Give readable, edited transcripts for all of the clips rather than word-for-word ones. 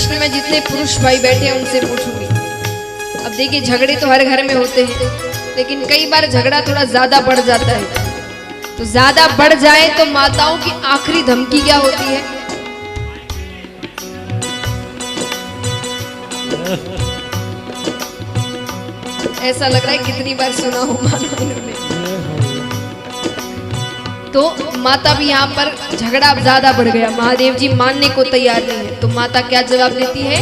प्रश्न मैं जितने पुरुष भाई बैठे हैं उनसे पूछूंगी। अब देखिए, झगड़े तो हर घर में होते हैं, लेकिन कई बार झगड़ा थोड़ा ज्यादा बढ़ जाता है। तो ज्यादा बढ़ जाए तो माताओं की आखिरी धमकी क्या होती है? ऐसा लग रहा है कितनी बार सुना हो मानो इन्होंने। तो माता भी यहाँ पर झगड़ा ज्यादा बढ़ गया, महादेव जी मानने को तैयार नहीं है। तो माता क्या जवाब देती है?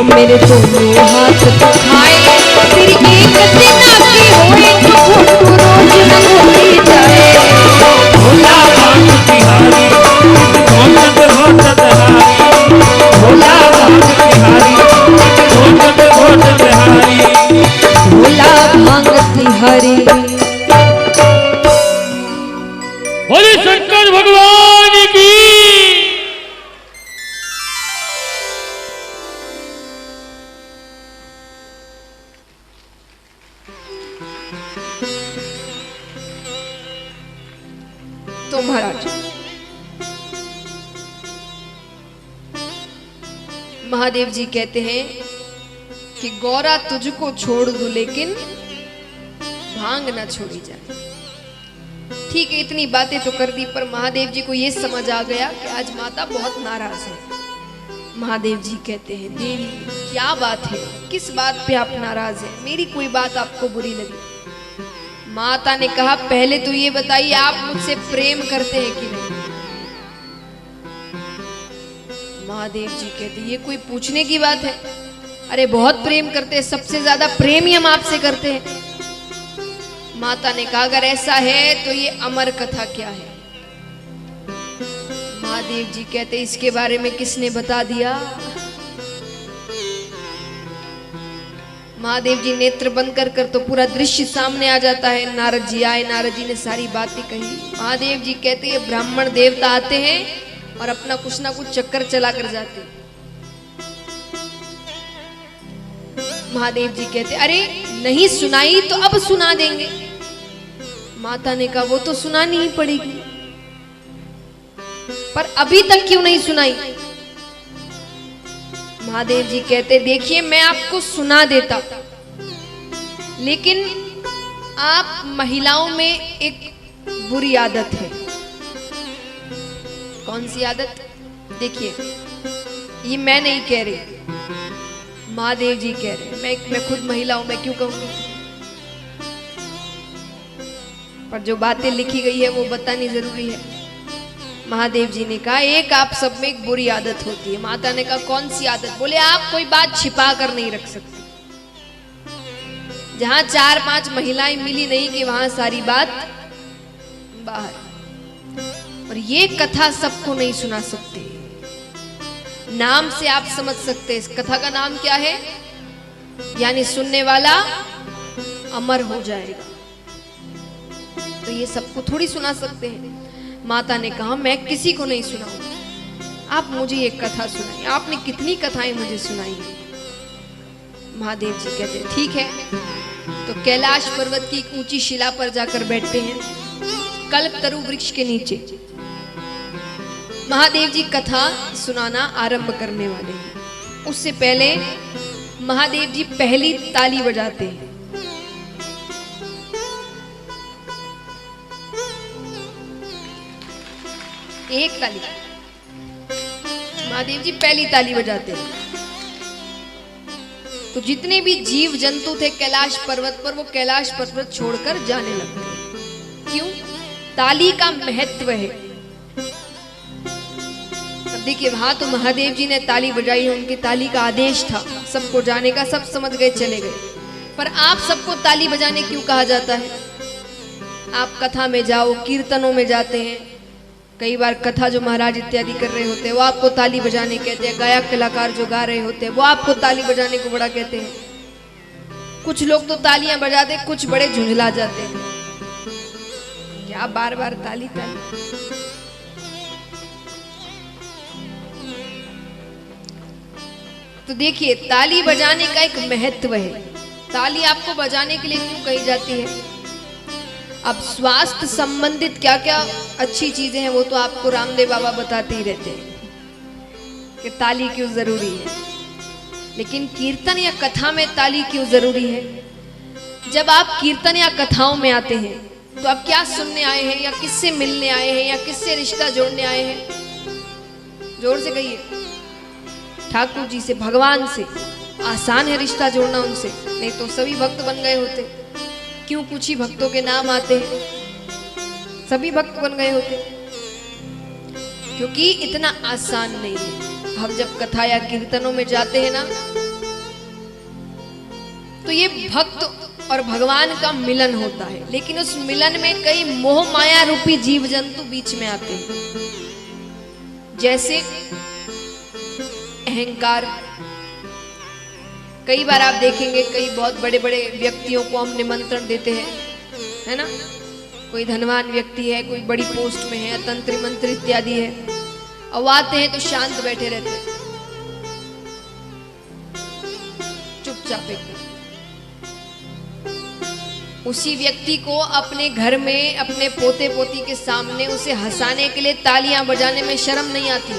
मेरे दोनों हाथ तो खाए, फिर एक दिन आके होए तो फोटो रोज न होती जाए। भोला भांग तिहारी भोजन भोजन हारी, भोला भांग तिहारी भोजन हारी, भोला भांग तिहारी। बोले शंकर भगवान की। तो महाराज, महादेव जी कहते हैं कि गौरा तुझको छोड़ दूं लेकिन भांग ना छोड़ी जाए। ठीक है, इतनी बातें तो कर दी, पर महादेव जी को यह समझ आ गया कि आज माता बहुत नाराज है। महादेव जी कहते हैं, देवी क्या बात है, किस बात पे आप नाराज हैं? मेरी कोई बात आपको बुरी लगी? माता ने कहा, पहले तो ये बताइए आप मुझसे प्रेम करते हैं कि नहीं? महादेव जी कहते, ये कोई पूछने की बात है? अरे बहुत प्रेम करते हैं, सबसे ज्यादा प्रेम ही हम आपसे करते हैं। माता ने कहा, अगर ऐसा है तो ये अमर कथा क्या है? महादेव जी कहते, इसके बारे में किसने बता दिया? महादेव जी नेत्र बंद कर तो पूरा दृश्य सामने आ जाता है। नारद जी आए, नारद जी ने सारी बातें कही। महादेव जी कहते हैं, ब्राह्मण देवता आते हैं और अपना कुछ ना कुछ चक्कर चला कर जाते हैं। महादेव जी कहते, अरे नहीं सुनाई तो अब सुना देंगे। माता ने कहा, वो तो सुनानी ही पड़ेगी, पर अभी तक क्यों नहीं सुनाई? महादेव जी कहते, देखिए मैं आपको सुना देता, लेकिन आप महिलाओं में एक बुरी आदत है। कौन सी आदत? देखिए, ये मैं नहीं कह रही, महादेव जी कह रहे। मैं खुद महिला हूं, मैं क्यों कहूंगी? पर जो बातें लिखी गई है वो बतानी जरूरी है। महादेव जी ने कहा, एक आप सब में एक बुरी आदत होती है। माता ने कहा, कौन सी आदत? बोले, आप कोई बात छिपा कर नहीं रख सकते। जहां 4-5 महिलाएं मिली नहीं कि वहां सारी बात बाहर। और ये कथा सबको नहीं सुना सकते। नाम से आप समझ सकते, इस कथा का नाम क्या है? यानी सुनने वाला अमर हो जाएगा। तो ये सबको थोड़ी सुना सकते हैं। माता ने कहा मैं किसी को नहीं सुनाऊंगी, आप मुझे एक कथा सुनाइए। आपने कितनी कथाएं मुझे सुनाई हैं। महादेव जी कहते हैं ठीक है। तो कैलाश पर्वत की एक ऊंची शिला पर जाकर बैठते हैं, कल्पतरु वृक्ष के नीचे। महादेव जी कथा सुनाना आरंभ करने वाले हैं। उससे पहले महादेव जी पहली ताली बजाते हैं। एक ताली, महादेव जी पहली ताली बजाते हैं। तो जितने भी जीव जंतु थे कैलाश पर्वत पर, वो कैलाश पर्वत छोड़कर जाने लगते हैं। क्यों? ताली का महत्व है। अब देखिए वहां तो महादेव जी ने ताली बजाई है, उनकी ताली का आदेश था सबको जाने का, सब समझ गए चले गए। पर आप सबको ताली बजाने क्यों कहा जाता है? आप कथा में जाओ, कीर्तनों में जाते हैं, कई बार कथा जो महाराज इत्यादि कर रहे होते हैं वो आपको ताली बजाने कहते हैं। गायक कलाकार जो गा रहे होते हैं वो आपको ताली बजाने को बड़ा कहते हैं। कुछ लोग तो तालियां बजाते, कुछ बड़े झुंझला जाते हैं, क्या बार बार ताली ताली। तो देखिए ताली बजाने का एक महत्व है। ताली आपको बजाने के लिए क्यों कही जाती है? अब स्वास्थ्य संबंधित क्या क्या अच्छी चीजें हैं वो तो आपको रामदेव बाबा बताते ही रहते हैं कि ताली क्यों जरूरी है। लेकिन कीर्तन या कथा में ताली क्यों जरूरी है? जब आप कीर्तन या कथाओं में आते हैं तो आप क्या सुनने आए हैं, या किससे मिलने आए हैं, या किससे रिश्ता जोड़ने आए हैं? जोर से कहिए। ठाकुर जी से, भगवान से। आसान है रिश्ता जोड़ना उनसे, नहीं तो सभी भक्त बन गए होते। क्यों कुछ ही भक्तों के नाम आते हैं, सभी भक्त बन गए होते? क्योंकि इतना आसान नहीं है। हम जब कथा या कीर्तनों में जाते हैं ना, तो ये भक्त और भगवान का मिलन होता है। लेकिन उस मिलन में कई मोह माया रूपी जीव जंतु बीच में आते हैं, जैसे अहंकार। कई बार आप देखेंगे कई बहुत बड़े बड़े व्यक्तियों को हम निमंत्रण देते हैं, है ना? कोई धनवान व्यक्ति है, कोई बड़ी पोस्ट में है, तंत्री मंत्री इत्यादि है, और आते हैं तो शांत बैठे रहते हैं, चुपचाप एकदम। उसी व्यक्ति को अपने घर में अपने पोते पोती के सामने उसे हंसाने के लिए तालियां बजाने में शर्म नहीं आती,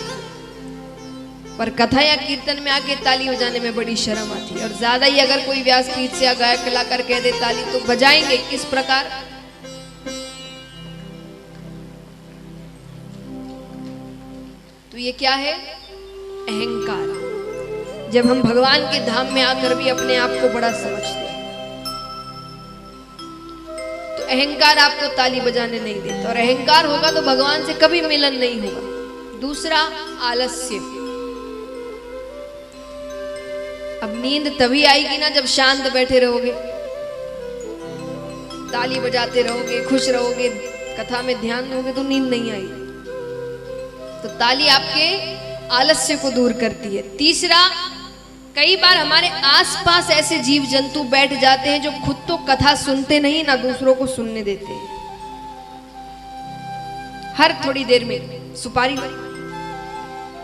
पर कथा या कीर्तन में आके ताली बजाने में बड़ी शर्म आती है। और ज्यादा ही अगर कोई व्यासपीठ से या गायक कलाकार कह दे ताली, तो बजाएंगे किस प्रकार? तो ये क्या है? अहंकार। जब हम भगवान के धाम में आकर भी अपने आप को बड़ा समझते हैं, तो अहंकार आपको ताली बजाने नहीं देता, और अहंकार होगा तो भगवान से कभी मिलन नहीं होगा। दूसरा, आलस्य। अब नींद तभी आएगी ना जब शांत बैठे रहोगे, ताली बजाते रहोगे, खुश रहोगे, कथा में ध्यान दोगे तो नींद नहीं आएगी। तो ताली आपके आलस्य को दूर करती है। तीसरा, कई बार हमारे आसपास ऐसे जीव जंतु बैठ जाते हैं जो खुद तो कथा सुनते नहीं, ना दूसरों को सुनने देते हैं। हर थोड़ी देर में सुपारी,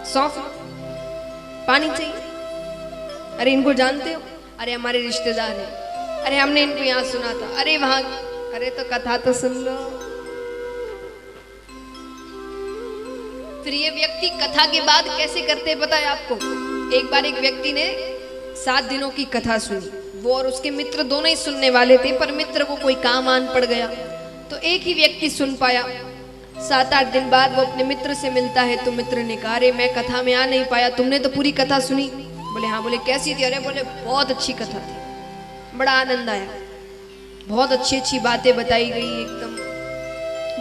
सौंफ, पानी चाहिए। अरे इनको जानते हो? अरे हमारे रिश्तेदार हैं। अरे हमने इनको यहाँ सुना था। अरे वहां, अरे तो कथा तो सुन लो। फिर ये व्यक्ति कथा के बाद कैसे करते पता है आपको? एक बार एक व्यक्ति ने 7 दिनों की कथा सुनी, वो और उसके मित्र दोनों ही सुनने वाले थे, पर मित्र को कोई काम आन पड़ गया तो एक ही व्यक्ति सुन पाया। 7-8 दिन बाद वो अपने मित्र से मिलता है, तो मित्र ने कहा अरे मैं कथा में आ नहीं पाया, तुमने तो पूरी कथा सुनी? बोले हाँ। बोले कैसी थी? अरे बोले बहुत अच्छी कथा थी, बड़ा आनंद आया, बहुत अच्छी अच्छी बातें बताई गई, एकदम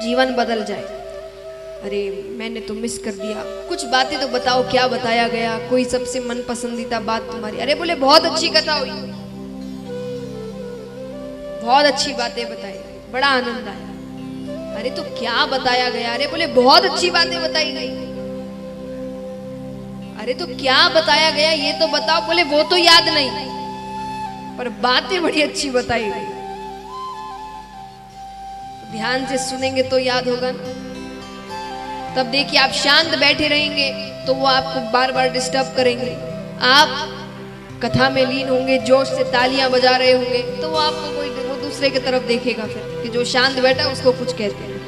जीवन बदल जाए। अरे मैंने तो मिस कर दिया, कुछ बातें तो बताओ, क्या बताया गया? कोई सबसे मन पसंदीदा बात तुम्हारी? अरे बोले बहुत अच्छी कथा हुई, बहुत अच्छी बातें बताई गई, बड़ा आनंद आया। अरे तो क्या बताया गया? अरे बोले बहुत अच्छी बातें बताई गई। अरे तो क्या बताया गया ये तो बताओ। बोले वो तो याद नहीं। पर बातें बड़ी अच्छी बताई गई। ध्यान से सुनेंगे तो याद होगा ना। तब देखिए, आप शांत बैठे रहेंगे तो वो आपको बार बार डिस्टर्ब करेंगे। आप कथा में लीन होंगे, जोश से तालियां बजा रहे होंगे, तो वो आपको वो दूसरे की तरफ देखेगा फिर कि जो शांत बैठा है उसको कुछ कहते हैं,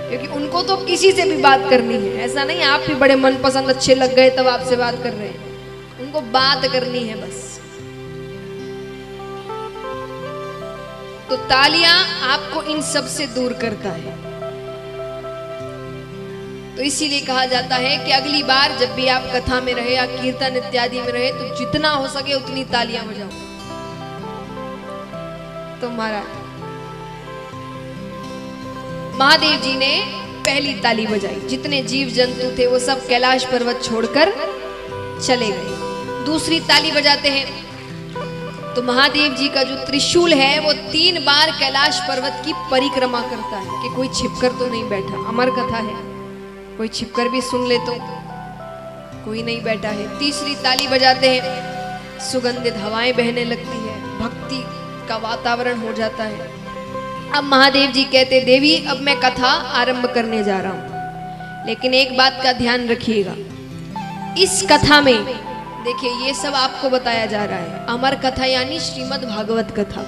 क्योंकि उनको तो किसी से भी बात करनी है। ऐसा नहीं आप भी बड़े मनपसंद अच्छे लग गए तब आपसे बात कर रहे हैं, उनको बात करनी है बस। तो तालियां आपको इन सब से दूर करता है। तो इसीलिए कहा जाता है कि अगली बार जब भी आप कथा में रहे या कीर्तन इत्यादि में रहे तो जितना हो सके उतनी तालियां बजाओ। तो महादेव जी ने पहली ताली बजाई, जितने जीव जंतु थे वो सब कैलाश पर्वत छोड़कर चले गए। दूसरी ताली बजाते हैं तो महादेव जी का जो त्रिशूल है वो 3 बार कैलाश पर्वत की परिक्रमा करता है कि कोई छिपकर तो नहीं बैठा। अमर कथा है, कोई छिपकर भी सुन ले तो कोई नहीं बैठा है। तीसरी ताली बजाते हैं, सुगंधित हवाएं बहने लगती है, भक्ति का वातावरण हो जाता है। अब महादेव जी कहते, देवी अब मैं कथा आरंभ करने जा रहा हूं, लेकिन एक बात का ध्यान रखिएगा। इस कथा में देखिए, ये सब आपको बताया जा रहा है। अमर कथा यानी श्रीमद् भागवत कथा,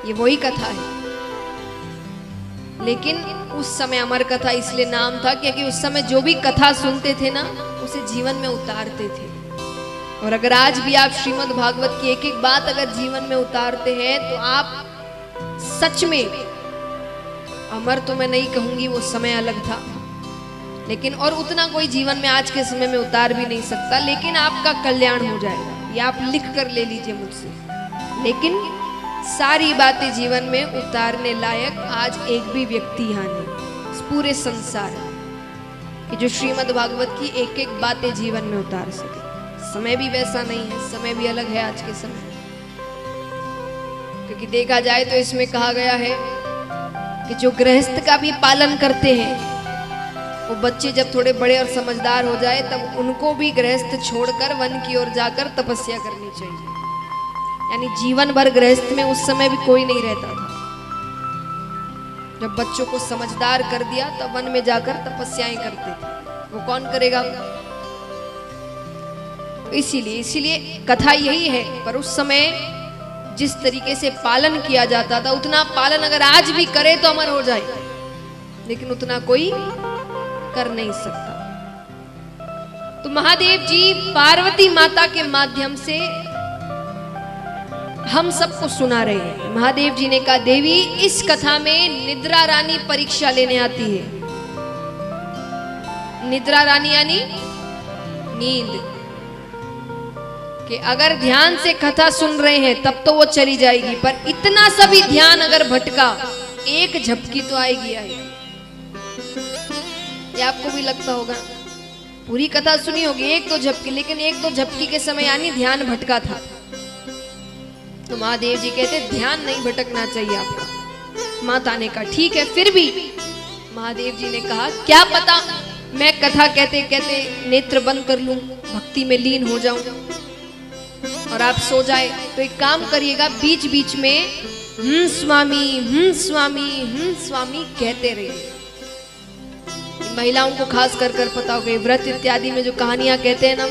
ये वही कथा है। लेकिन उस समय अमर कथा इसलिए नाम था क्योंकि उस समय जो भी कथा सुनते थे ना, उसे जीवन में उतारते थे। और अगर आज भी आप श्रीमद् भागवत की एक एक बात अगर जीवन में उतारते हैं तो आप सच में, अमर तो मैं नहीं कहूंगी, वो समय अलग था, लेकिन और उतना कोई जीवन में आज के समय में उतार भी नहीं सकता, लेकिन आपका कल्याण हो जाएगा। ये आप लिख कर ले लीजिए मुझसे। लेकिन सारी बातें जीवन में उतारने लायक आज एक भी व्यक्ति यहाँ नहीं, इस पूरे संसार कि जो श्रीमद् भागवत की एक एक बातें जीवन में उतार सके। समय भी वैसा नहीं है, समय भी अलग है आज के समय, क्योंकि देखा जाए तो इसमें कहा गया है कि जो गृहस्थ का भी पालन करते हैं, वो बच्चे जब थोड़े बड़े और समझदार हो जाए तब उनको भी गृहस्थ छोड़कर वन की ओर जाकर तपस्या करनी चाहिए। यानी जीवन भर गृहस्थ में उस समय भी कोई नहीं रहता था। जब बच्चों को समझदार कर दिया तब वन में जाकर तपस्याएं करते थे। वो कौन करेगा? इसीलिए कथा यही है। पर उस समय जिस तरीके से पालन किया जाता था, उतना पालन अगर आज भी करे तो अमर हो जाए, लेकिन उतना कोई कर नहीं सकता। तो महादेव जी पार्वती माता के माध्यम से हम सबको सुना रहे हैं। महादेव जी ने कहा, देवी इस कथा में निद्रा रानी परीक्षा लेने आती है। निद्रा रानी यानी नींद, कि अगर ध्यान से कथा सुन रहे हैं तब तो वो चली जाएगी, पर इतना सा भी ध्यान अगर भटका, एक झपकी तो आएगी। ये आपको भी लगता होगा, पूरी कथा सुनी होगी, एक तो झपकी, लेकिन एक तो झपकी के समय यानी ध्यान भटका था। तो महादेव जी कहते ध्यान नहीं भटकना चाहिए आपका। माता ने कहा ठीक है, फिर भी महादेव जी ने कहा क्या पता मैं कथा कहते कहते नेत्र बंद कर लूं, भक्ति में लीन हो जाऊं और आप सो जाए। तो एक काम करिएगा, बीच बीच में स्वामी स्वामी कहते रहिए। महिलाओं को खास कर पता होगा, व्रत इत्यादि में जो कहानियां कहते हैं ना,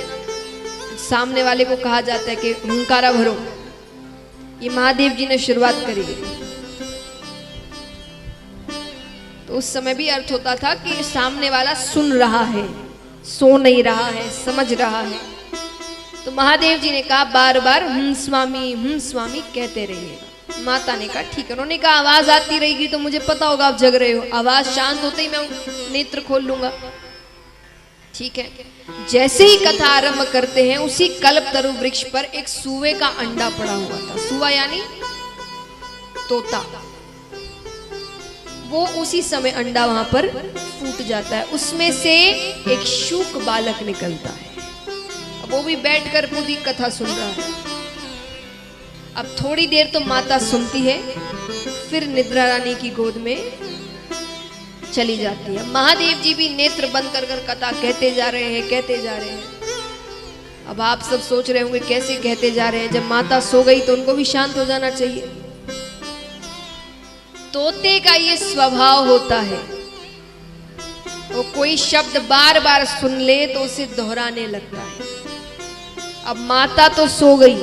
सामने वाले को कहा जाता है कि हुंकारा भरो। ये महादेव जी ने शुरुआत करी। तो उस समय भी अर्थ होता था कि सामने वाला सुन रहा है, सो नहीं रहा है, समझ रहा है। तो महादेव जी ने कहा बार बार स्वामी कहते रहिएगा। माता ने कहा ठीक है। उन्होंने कहा आवाज आती रहेगी तो मुझे पता होगा आप जग रहे हो, आवाज शांत होते ही मैं नेत्र खोल लूंगा। ठीक है। जैसे ही कथा आरंभ करते हैं, उसी कल्पतरु वृक्ष पर एक सूवे का अंडा पड़ा हुआ था। सूवा यानी तोता। वो उसी समय अंडा वहां पर फूट जाता है, उसमें से एक शूक बालक निकलता है। अब वो भी बैठकर पूरी कथा सुन रहा है। अब थोड़ी देर तो माता सुनती है, फिर निद्रा रानी की गोद में चली जाती है। महादेव जी भी नेत्र बंद कर कथा कहते जा रहे हैं। अब आप सब सोच रहे होंगे कैसे कहते जा रहे हैं, जब माता सो गई तो उनको भी शांत हो जाना चाहिए। तोते का ये स्वभाव होता है, वो कोई शब्द बार बार सुन ले तो उसे दोहराने लगता है। अब माता तो सो गई,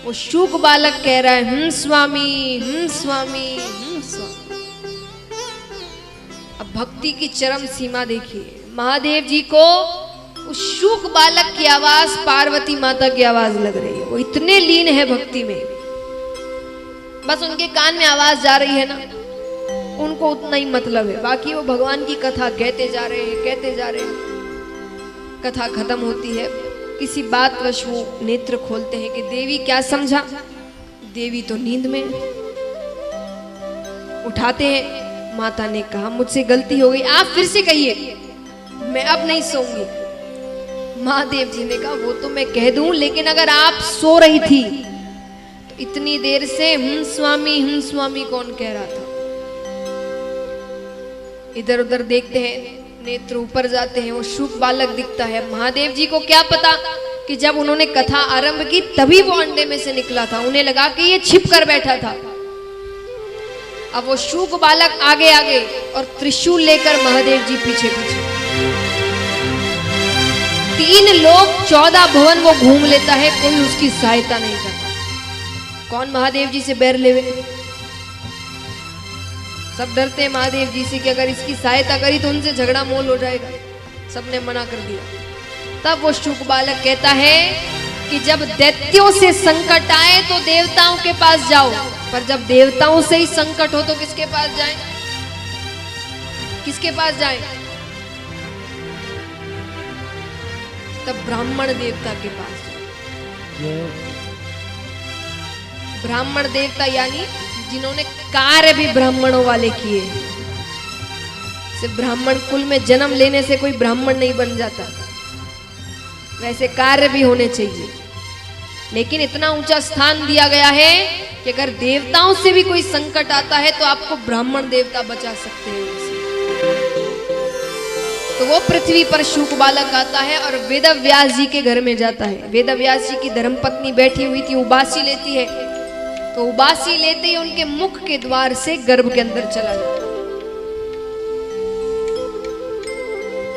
वो शुक बालक कह रहा है स्वामी, स्वामी, स्वामी। अब भक्ति की चरम सीमा देखिए, महादेव जी को उस शुक बालक की आवाज पार्वती माता की आवाज लग रही है। वो इतने लीन है भक्ति में, बस उनके कान में आवाज जा रही है ना, उनको उतना ही मतलब है। बाकी वो भगवान की कथा कहते जा रहे हैं, कहते जा रहे हैं। कथा खत्म होती है, किसी बातवश वो नेत्र खोलते हैं कि देवी क्या समझा। देवी तो नींद में। उठाते हैं, माता ने कहा मुझसे गलती हो गई, आप फिर से कहिए, मैं अब नहीं सोऊंगी। महादेव जी ने कहा वो तो मैं कह दूं, लेकिन अगर आप सो रही थी तो इतनी देर से स्वामी कौन कह रहा था। इधर उधर देखते हैं, नेत्र ऊपर जाते हैं, वो शुक बालक दिखता है। महादेव जी को क्या पता कि जब उन्होंने कथा आरंभ की तभी वो अंडे में से निकला था, उन्हें लगा कि ये छिप कर बैठा था। अब वो शुक बालक आगे आगे और त्रिशूल लेकर महादेव जी पीछे पीछे। 3 लोग 14 भवन वो घूम लेता है, कोई उसकी सहायता नहीं करता। कौन महादेव जी से बैर लेवे। सब डरते हैं महादेव जी से कि अगर इसकी सहायता करी तो उनसे झगड़ा मोल हो जाएगा। सबने मना कर दिया। तब वो शुक बालक कहता है कि जब दैत्यों से संकट आए तो देवताओं के पास जाओ, पर जब देवताओं से ही संकट हो तो किसके पास जाएं? किसके पास जाएं? तब ब्राह्मण देवता के पास जाओ। ब्राह्मण देवता यानी जिन्होंने कार्य भी ब्राह्मणों वाले किए। सिर्फ ब्राह्मण कुल में जन्म लेने से कोई ब्राह्मण नहीं बन जाता, वैसे कार्य भी होने चाहिए। लेकिन इतना ऊंचा स्थान दिया गया है कि अगर देवताओं से भी कोई संकट आता है तो आपको ब्राह्मण देवता बचा सकते हैं उनसे। तो वो पृथ्वी पर शुक बालक आता है और वेदव्यास जी के घर में जाता है। वेदव्यास जी की धर्मपत्नी बैठी हुई थी, उबासी लेती है, तो उबासी लेते ही उनके मुख के द्वार से गर्भ के अंदर चला जाता है।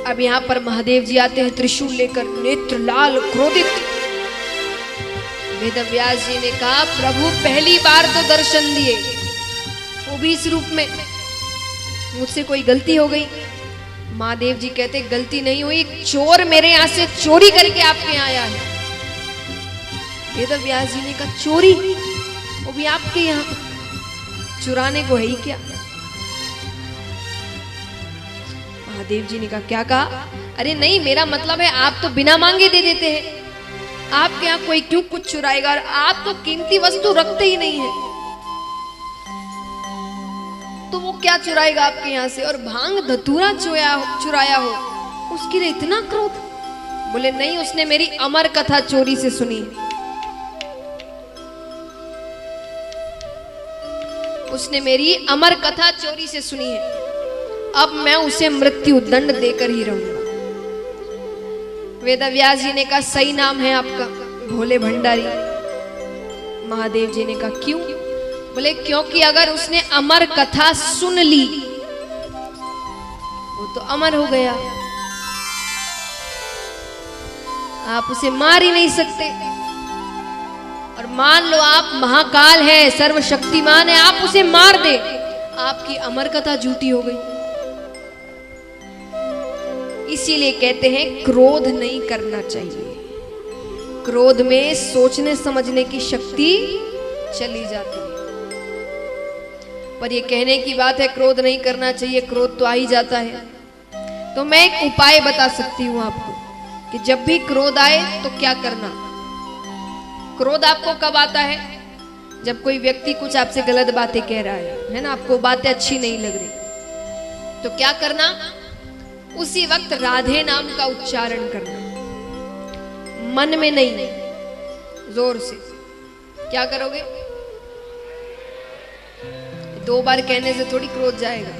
अब यहां पर महादेव जी आते हैं त्रिशूल लेकर, नेत्र लाल क्रोधित। वेदव्यास जी ने कहा प्रभु पहली बार तो दर्शन दिए, वो भी इस रूप में, मुझसे कोई गलती हो गई। महादेव जी कहते गलती नहीं हुई, चोर मेरे यहां से चोरी करके आपके यहां आया है। वेदव्यास जी ने कहा चोरी, वो भी आपके यहां, चुराने को है ही क्या। महादेव जी ने कहा क्या कहा? अरे नहीं, मेरा मतलब है आप तो बिना मांगे दे देते हैं, आपके यहां कोई क्यों कुछ चुराएगा, और आप तो कीमती वस्तु रखते ही नहीं है, तो वो क्या चुराएगा आपके यहां से। और भांग धतूरा चुराया हो उसके लिए इतना क्रोध। बोले नहीं, उसने मेरी अमर कथा चोरी से सुनी है, उसने मेरी अमर कथा चोरी से सुनी है, अब मैं उसे मृत्यु दंड देकर ही रहूंगा। वेदव्यास जी ने कहा सही नाम है आपका, भोले भंडारी। महादेव जी ने कहा क्यों? बोले क्योंकि अगर उसने अमर कथा सुन ली वो तो अमर हो गया, आप उसे मार ही नहीं सकते। और मान लो आप महाकाल है, सर्वशक्तिमान है, आप उसे मार दे, आपकी अमर कथा झूठी हो गई। इसीलिए कहते हैं क्रोध नहीं करना चाहिए, क्रोध में सोचने समझने की शक्ति चली जाती है। पर ये कहने की बात है क्रोध नहीं करना चाहिए, क्रोध तो आ ही जाता है। तो मैं एक उपाय बता सकती हूं आपको कि जब भी क्रोध आए तो क्या करना। क्रोध आपको कब आता है? जब कोई व्यक्ति कुछ आपसे गलत बातें कह रहा है ना, आपको बातें अच्छी नहीं लग रही, तो क्या करना, उसी वक्त राधे नाम का उच्चारण करना, मन में नहीं, जोर से। क्या करोगे? 2 बार कहने से थोड़ी क्रोध जाएगा।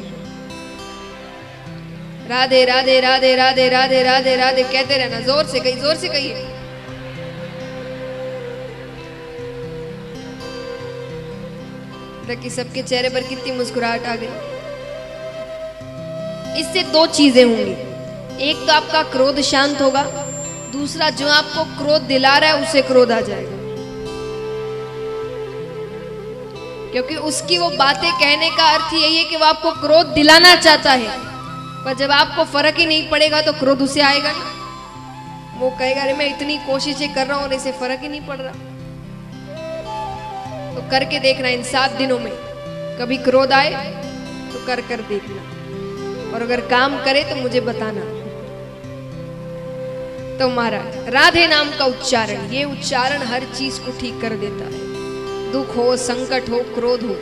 राधे राधे राधे राधे राधे राधे राधे कहते रहना, जोर से कहिए, जोर से कहिए। कि सबके चेहरे पर कितनी मुस्कुराहट आ गई। इससे दो चीजें होंगी, एक तो आपका क्रोध शांत होगा, दूसरा जो आपको क्रोध दिला रहा है उसे क्रोध आ जाएगा, क्योंकि उसकी वो बातें कहने का अर्थ यही है कि वो आपको क्रोध दिलाना चाहता है। पर जब आपको फर्क ही नहीं पड़ेगा तो क्रोध उसे आएगा ना, वो कहेगा अरे मैं इतनी कोशिशें कर रहा हूं और इसे फर्क ही नहीं पड़ रहा। तो करके देखना, इन 7 दिनों में कभी क्रोध आए तो कर कर देखना, और अगर काम करे तो मुझे बताना। तो महाराज राधे नाम का उच्चारण, ये उच्चारण हर चीज को ठीक कर देता है। दुख हो, संकट हो, क्रोध हो,